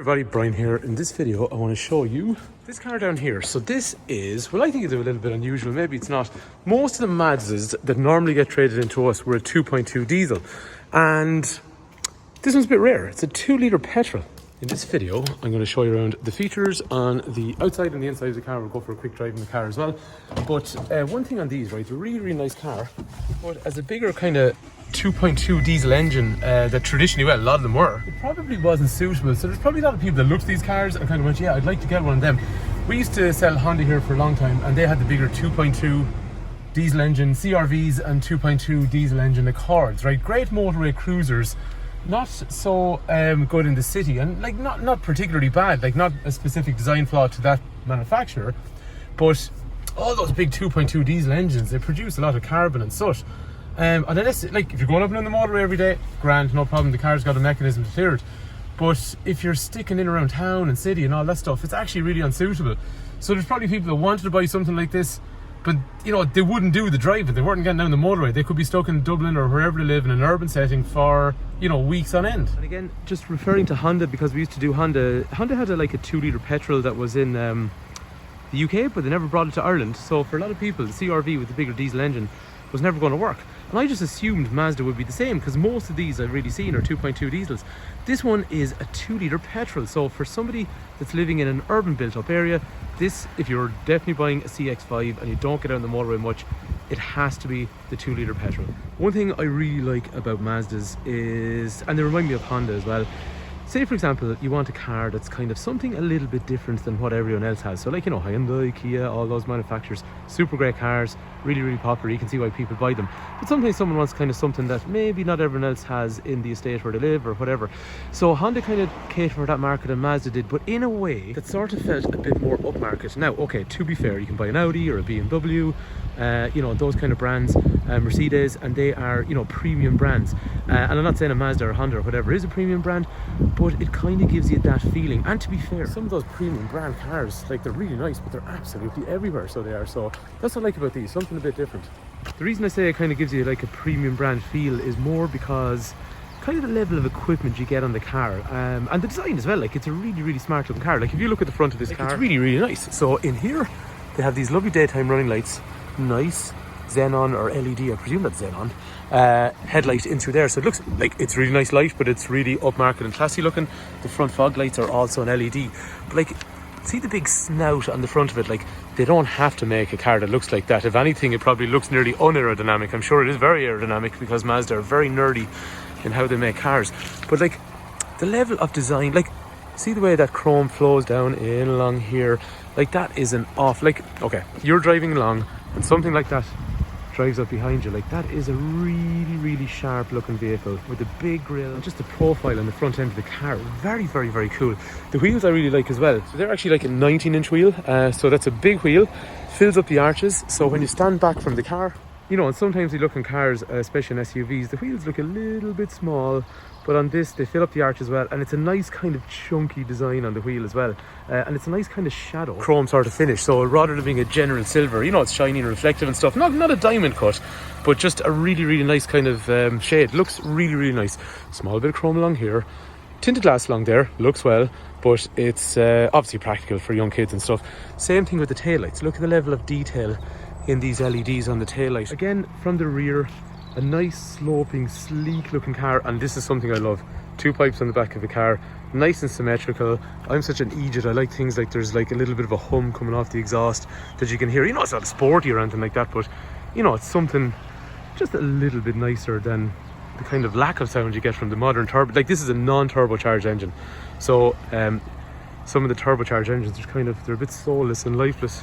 Everybody, Brian here. In this video I want to show you this car down here. So this is, well, I think it's a little bit unusual, maybe it's not. Most of the Mazdas that normally get traded into us were a 2.2 diesel, and this one's a bit rare. It's a 2-litre petrol. In this video I'm going to show you around the features on the outside and the inside of the car. We'll go for a quick drive in the car as well. But one thing on these, right, it's a really nice car, but as a bigger kind of 2.2 diesel engine that traditionally, well, a lot of them were, it probably wasn't suitable. So there's probably a lot of people that looked at these cars and kind of went, yeah, I'd like to get one of them. We used to sell Honda here for a long time, and they had the bigger 2.2 diesel engine CRVs and 2.2 diesel engine Accords, right? Great motorway cruisers, not so good in the city, and like not particularly bad, like not a specific design flaw to that manufacturer, but all those big 2.2 diesel engines, they produce a lot of carbon and such. And unless, like, if you're going up and down the motorway every day, grand, no problem, the car's got a mechanism to clear it. But if you're sticking in around town and city and all that stuff, it's actually really unsuitable. So there's probably people that wanted to buy something like this, but you know, they wouldn't do the driving, they weren't getting down the motorway. They could be stuck in Dublin or wherever they live in an urban setting for, you know, weeks on end. And again, just referring to Honda, because we used to do Honda had a 2-litre petrol that was in the UK, but they never brought it to Ireland. So for a lot of people, the CRV with the bigger diesel engine was never going to work. And I just assumed Mazda would be the same, because most of these I've really seen are 2.2 diesels. This one is a 2-litre petrol. So for somebody that's living in an urban built-up area, this, if you're definitely buying a CX5 and you don't get out on the motorway much, it has to be the 2-litre petrol. One thing I really like about Mazdas is, and they remind me of Honda as well, say for example you want a car that's kind of something a little bit different than what everyone else has. So like, you know, Hyundai, Kia, all those manufacturers, super great cars, really popular. You can see why people buy them. But sometimes someone wants kind of something that maybe not everyone else has in the estate where they live or whatever. So Honda kind of catered for that market and Mazda did, but in a way that sort of felt a bit more upmarket. Now, okay, to be fair, you can buy an Audi or a BMW, you know, those kind of brands, Mercedes, and they are, you know, premium brands. And I'm not saying a Mazda or Honda or whatever is a premium brand, but it kind of gives you that feeling. And to be fair, some of those premium brand cars, like, they're really nice, but they're absolutely everywhere, so they are. So that's what I like about these, something a bit different. The reason I say it kind of gives you like a premium brand feel is more because kind of the level of equipment you get on the car, and the design as well. Like, it's a really smart looking car. Like, if you look at the front of this car, it's really nice. So in here they have these lovely daytime running lights, nice xenon or LED, I presume that's xenon, headlight in through there. So it looks like it's really nice light, but it's really upmarket and classy looking. The front fog lights are also an LED, but like, see the big snout on the front of it? Like, they don't have to make a car that looks like that. If anything, it probably looks nearly unaerodynamic. I'm sure it is very aerodynamic because Mazda are very nerdy in how they make cars. But like, the level of design, like, see the way that chrome flows down in along here, like, that is an off, like, okay, you're driving along and something like that drives up behind you, like, that is a really sharp looking vehicle with a big grille and just the profile on the front end of the car. Very cool. The wheels I really like as well. So they're actually like a 19-inch wheel, so that's a big wheel, fills up the arches. So when you stand back from the car, you know, and sometimes you look in cars, especially in SUVs, the wheels look a little bit small, but on this they fill up the arch as well, and it's a nice kind of chunky design on the wheel as well, and it's a nice kind of shadow chrome sort of finish. So rather than being a general silver, you know, it's shiny and reflective and stuff, not a diamond cut, but just a really nice kind of shade. Looks really nice. Small bit of chrome along here, tinted glass along there, looks well, but it's obviously practical for young kids and stuff. Same thing with the taillights. Look at the level of detail in these LEDs on the taillight. Again, from the rear, a nice sloping, sleek looking car, and this is something I love. 2 pipes on the back of the car, nice and symmetrical. I'm such an idiot, I like things like there's like a little bit of a hum coming off the exhaust that you can hear. You know, it's not sporty or anything like that, but you know, it's something just a little bit nicer than the kind of lack of sound you get from the modern turbo. Like, this is a non-turbocharged engine, so some of the turbocharged engines are kind of, they're a bit soulless and lifeless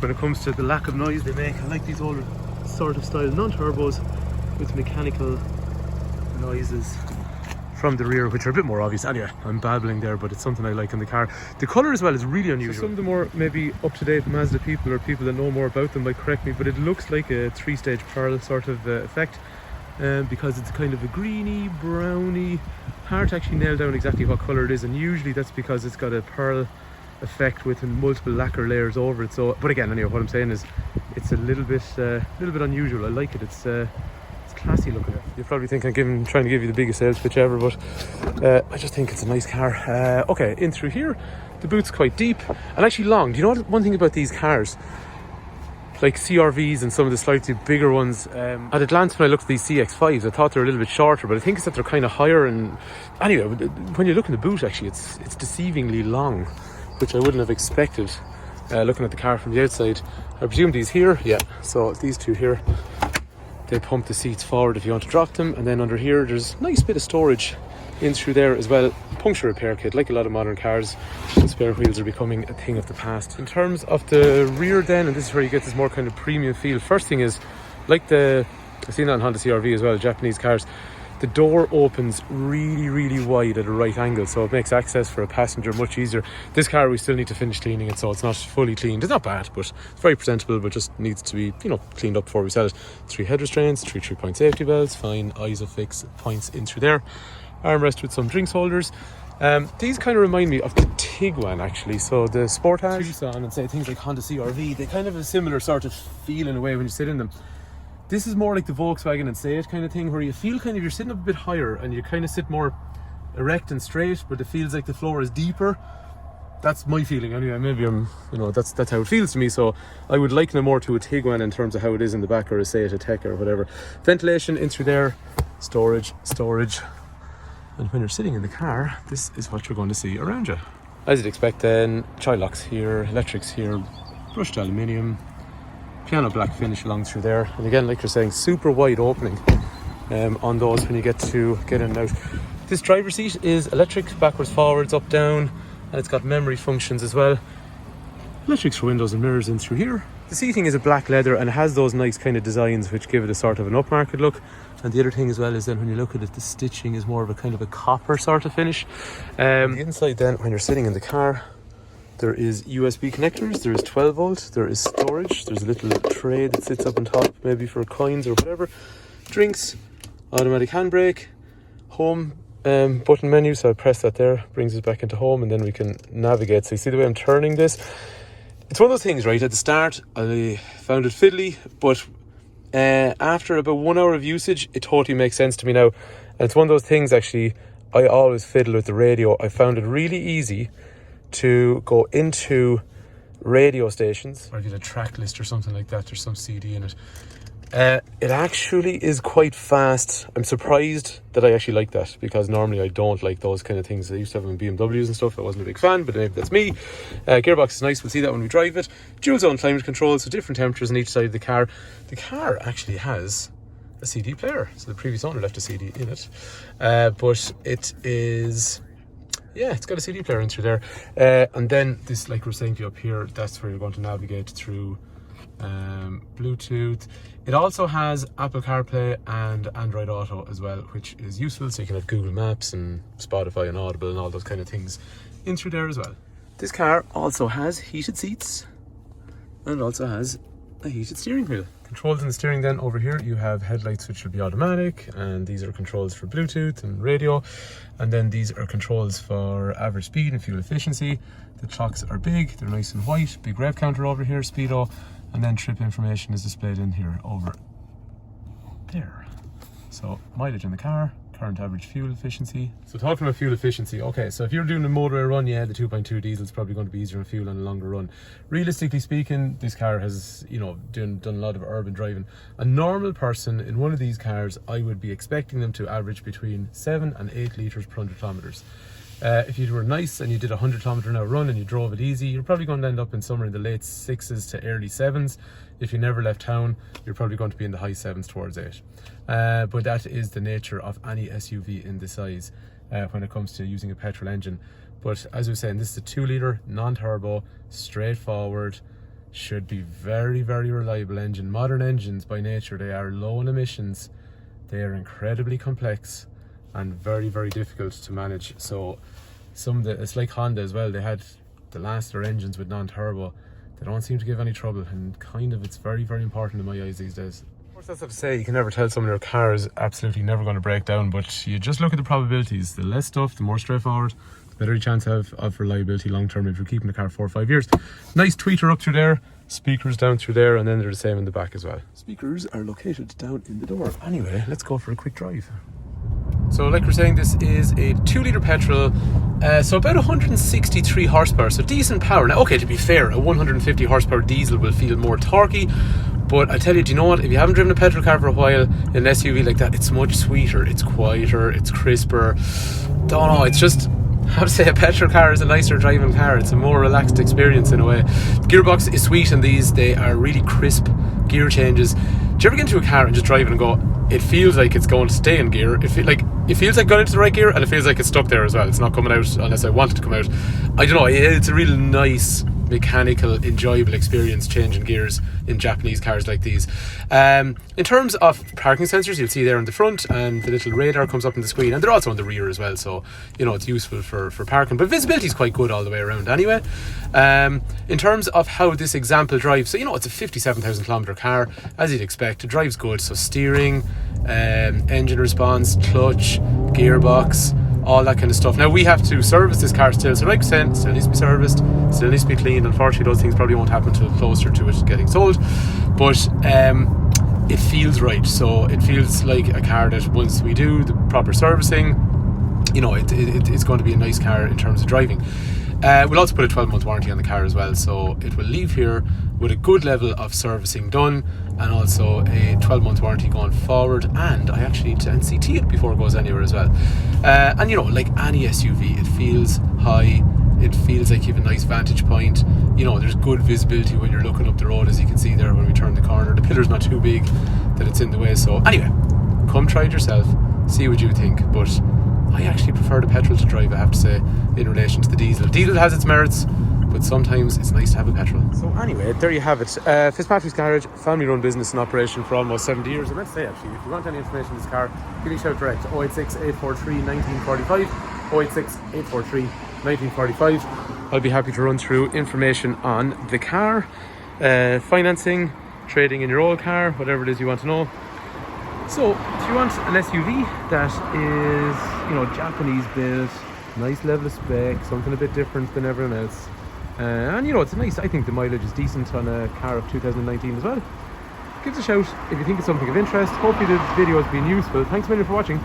when it comes to the lack of noise they make. I like these older sort of style non-turbos with mechanical noises from the rear, which are a bit more obvious. Anyway, I'm babbling there, but it's something I like in the car. The colour as well is really unusual. So some of the more maybe up-to-date Mazda people or people that know more about them might correct me, but it looks like a 3-stage pearl sort of effect, because it's kind of a greeny, browny, hard to actually nail down exactly what colour it is, and usually that's because it's got a pearl effect with multiple lacquer layers over it. So, but again, anyway, what I'm saying is it's a little bit unusual. I like it. It's classy looking. You probably think I'm trying to give you the biggest sales pitch ever, but I just think it's a nice car. Okay, in through here, the boot's quite deep and actually long. Do you know what, one thing about these cars, like CRVs and some of the slightly bigger ones, at a glance when I looked at these CX5s, I thought they were a little bit shorter, but I think it's that they're kind of higher. And anyway, when you look in the boot, actually, it's deceivingly long, which I wouldn't have expected looking at the car from the outside. I presume these here, yeah, so these two here, they pump the seats forward if you want to drop them, and then under here there's a nice bit of storage in through there as well. Puncture repair kit, like a lot of modern cars, spare wheels are becoming a thing of the past. In terms of the rear then, and this is where you get this more kind of premium feel, first thing is, like I've seen that on Honda CRV as well, Japanese cars, the door opens really wide at a right angle, so it makes access for a passenger much easier. This car, we still need to finish cleaning it, so it's not fully cleaned. It's not bad, but it's very presentable, but just needs to be, cleaned up before we sell it. 3 head restraints, 3 3-point safety belts, fine ISOFIX points in through there. Armrest with some drinks holders. These kind of remind me of the Tiguan, actually. So the Sportage, Tucson, and say things like Honda CRV, they kind of have a similar sort of feel in a way when you sit in them. This is more like the Volkswagen and Say It kind of thing, where you feel kind of you're sitting up a bit higher and you kind of sit more erect and straight, but it feels like the floor is deeper. That's my feeling anyway. Maybe that's how it feels to me. So I would liken it more to a Tiguan in terms of how it is in the back, or a Say It, a Tech or whatever. Ventilation in through there, storage. And when you're sitting in the car, this is what you're going to see around you. As you'd expect then, child locks here, electrics here, brushed aluminium, piano black finish along through there. And again, like you're saying, super wide opening on those when you get in and out. This driver's seat is electric, backwards, forwards, up, down, and it's got memory functions as well. Electrics for windows and mirrors in through here. The seating is a black leather and it has those nice kind of designs which give it a sort of an upmarket look. And the other thing as well is then when you look at it, the stitching is more of a kind of a copper sort of finish. The inside then, when you're sitting in the car, there is USB connectors, there is 12 volt, there is storage, there's a little tray that sits up on top, maybe for coins or whatever. Drinks, automatic handbrake, home button menu, so I press that there, brings us back into home, and then we can navigate. So you see the way I'm turning this? It's one of those things, right? At the start, I found it fiddly, but after about 1 hour of usage, it totally makes sense to me now. And it's one of those things, actually, I always fiddle with the radio. I found it really easy to go into radio stations, or get a track list or something like that. There's some CD in it. It actually is quite fast. I'm surprised that I actually like that, because normally I don't like those kind of things. I used to have them in BMWs and stuff. I wasn't a big fan, but maybe that's me. Gearbox is nice. We'll see that when we drive it. Dual zone climate control, so different temperatures on each side of the car. The car actually has a CD player, so the previous owner left a CD in it, but it is, yeah, it's got a CD player in through there. And then this, like we're saying to you up here, that's where you're going to navigate through Bluetooth. It also has Apple CarPlay and Android Auto as well, which is useful, so you can have Google Maps and Spotify and Audible and all those kind of things in through there as well. This car also has heated seats and also has a heated steering wheel. Controls in the steering then, over here you have headlights which will be automatic, and these are controls for Bluetooth and radio, and then these are controls for average speed and fuel efficiency. The clocks are big, they're nice and white, big rev counter over here, speedo, and then trip information is displayed in here over there. So mileage in the car, current average fuel efficiency. So talking about fuel efficiency, okay, so if you're doing a motorway run, yeah, the 2.2 diesel is probably going to be easier on fuel on a longer run. Realistically speaking, this car has, done a lot of urban driving. A normal person in one of these cars, I would be expecting them to average between 7 and 8 litres per 100 kilometres. If you were nice and you did a 100 kilometre an hour run and you drove it easy, you're probably going to end up in somewhere in the late 6s to early 7s. If you never left town, you're probably going to be in the high 7s towards 8. But that is the nature of any SUV in this size when it comes to using a petrol engine. But as we were saying, this is a 2 litre non-turbo, straightforward, should be very, very reliable engine. Modern engines by nature, they are low in emissions, they are incredibly complex and very, very difficult to manage. So it's like Honda as well, they had the last their engines with non-turbo. They don't seem to give any trouble, and kind of it's very, very important in my eyes these days. Of course, that's not to say you can never tell someone their car is absolutely never going to break down, but you just look at the probabilities. The less stuff, the more straightforward, better chance of reliability long term if you're keeping the car 4 or 5 years. Nice tweeter up through there, speakers down through there, and then they're the same in the back as well. Speakers are located down in the door. Anyway, let's go for a quick drive. So like we're saying, this is a 2-litre petrol, so about 163 horsepower, so decent power. Now, okay, to be fair, a 150 horsepower diesel will feel more torquey, but I tell you, do you know what? If you haven't driven a petrol car for a while, in an SUV like that, it's much sweeter, it's quieter, it's crisper. Don't know, it's just, I would say a petrol car is a nicer driving car. It's a more relaxed experience in a way. The gearbox is sweet in these. They are really crisp gear changes. Do you ever get into a car and just drive it and go, it feels like it's going to stay in gear? It feels like going into the right gear, and it feels like it's stuck there as well. It's not coming out unless I want it to come out. I don't know, it's a real nice mechanical, enjoyable experience changing gears in Japanese cars like these. In terms of parking sensors, you'll see there in the front, and the little radar comes up on the screen, and they're also on the rear as well, so you know it's useful for parking, but visibility is quite good all the way around anyway. In terms of how this example drives, so you know it's a 57,000 kilometer car, as you'd expect. It drives good, so steering, engine response, clutch, gearbox, all that kind of stuff. Now we have to service this car still, so like I said, still needs to be serviced, still needs to be cleaned. Unfortunately, those things probably won't happen until closer to it getting sold, but it feels right. So it feels like a car that once we do the proper servicing, you know, it's going to be a nice car in terms of driving. We'll also put a 12-month warranty on the car as well, so it will leave here with a good level of servicing done, and also a 12-month warranty going forward, and I actually need to NCT it before it goes anywhere as well. And you know, like any SUV, it feels high, it feels like you have a nice vantage point. You know, there's good visibility when you're looking up the road, as you can see there when we turn the corner. The pillar's not too big that it's in the way. So anyway, come try it yourself, see what you think, but I actually prefer the petrol to drive, I have to say, in relation to the diesel. Diesel has its merits, but sometimes it's nice to have a petrol. So anyway, there you have it. Fitzpatrick's Garage, family-run business in operation for almost 70 years. I meant to say, actually, if you want any information on this car, give me a shout direct. 086 843 1945, 086 843 1945. I'll be happy to run through information on the car, financing, trading in your old car, whatever it is you want to know. So, if you want an SUV that is, you know, Japanese built, nice level of spec, something a bit different than everyone else, and you know, it's nice. I think the mileage is decent on a car of 2019 as well. Give us a shout if you think it's something of interest. Hopefully this video has been useful. Thanks a million for watching.